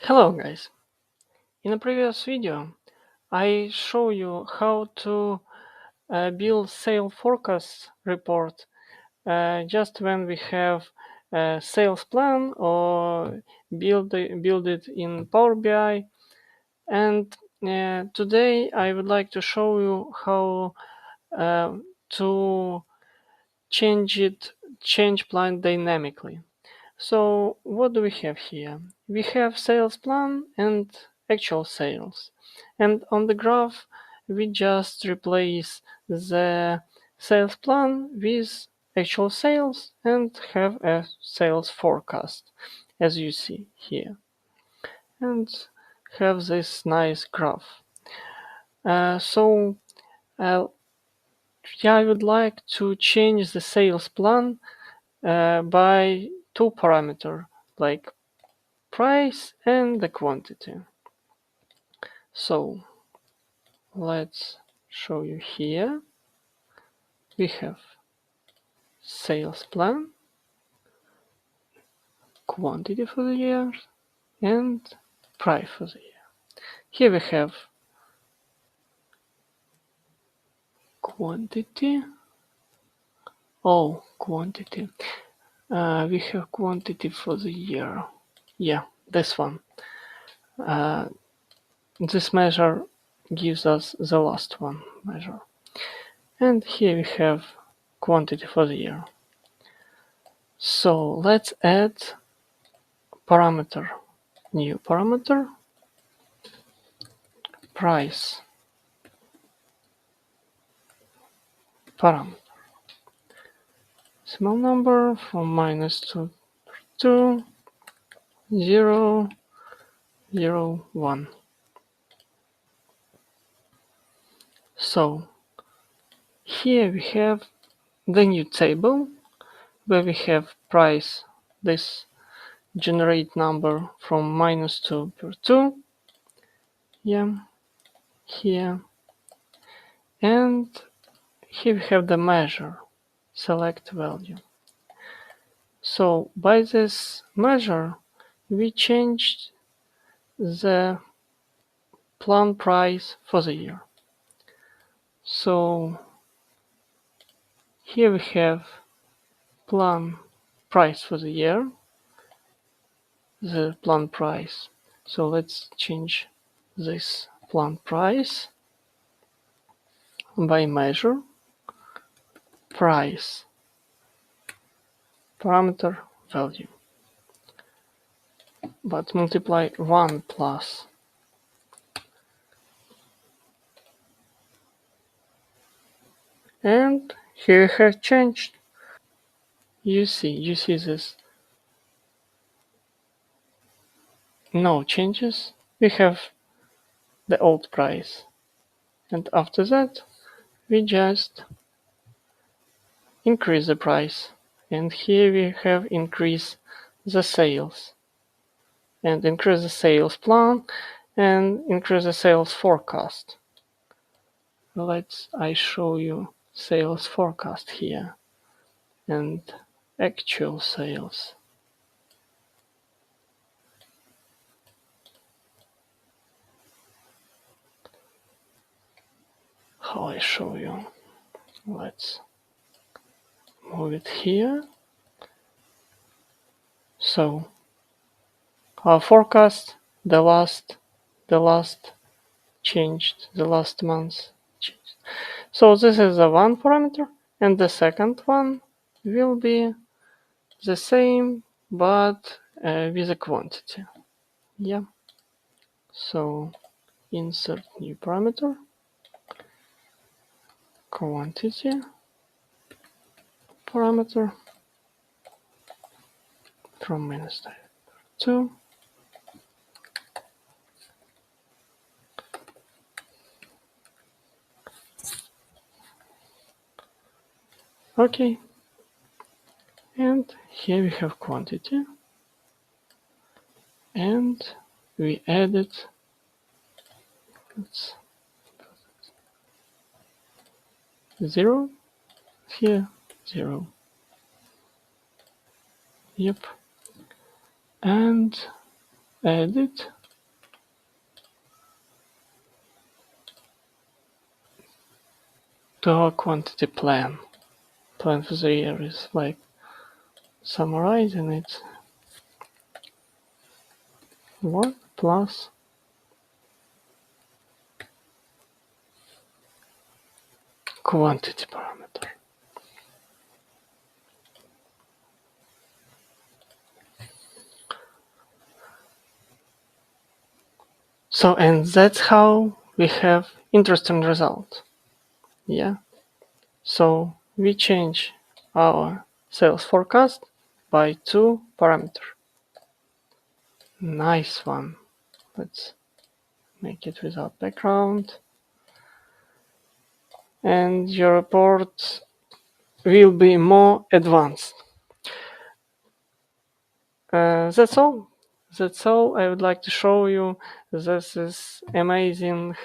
Hello guys. In a previous video I show you how to build sales forecast report just when we have a sales plan or build it in Power BI. And today I would like to show you how to change plan dynamically. So what do we have here? We have sales plan and actual sales. And on the graph, we just replace the sales plan with actual sales and have a sales forecast, as you see here. And have this nice graph. So I would like to change the sales plan by two parameters, like price and the quantity. So let's show you here. We have sales plan, quantity for the year, and price for the year. Here we have quantity. Quantity. We have quantity for the year. Yeah, this one. This measure gives us the last one measure. And here we have quantity for the year. So let's add parameter, new parameter, price parameter. Small number from -2 to 0, 0, 1. So here we have the new table where we have price, this generate number from -2 per 2. Yeah, here. And here we have the measure, select value. So by this measure, we changed the plan price for the year. So here we have plan price for the year, the plan price. So let's change this plan price by measure, price, parameter value, but multiply 1 plus. And here we have changed. You see this. No changes. We have the old price. And after that, we just increase the price. And here we have increase the sales. And increase the sales plan and increase the sales forecast. I show you sales forecast here and actual sales. How I show you? Let's move it here. So our forecast, the last changed, the last month changed. So this is the one parameter, and the second one will be the same but with a quantity. Yeah. So insert new parameter, quantity parameter from -2. Okay. And here we have quantity. And we added, let's 0 here, 0. Yep. And edit to our quantity plan for the year is like summarizing it 1 plus quantity parameter. So, and that's how we have interesting result. Yeah. So we change our sales forecast by 2 parameters. Nice one. Let's make it without background. And your report will be more advanced. That's all. That's all I would like to show you. This is amazing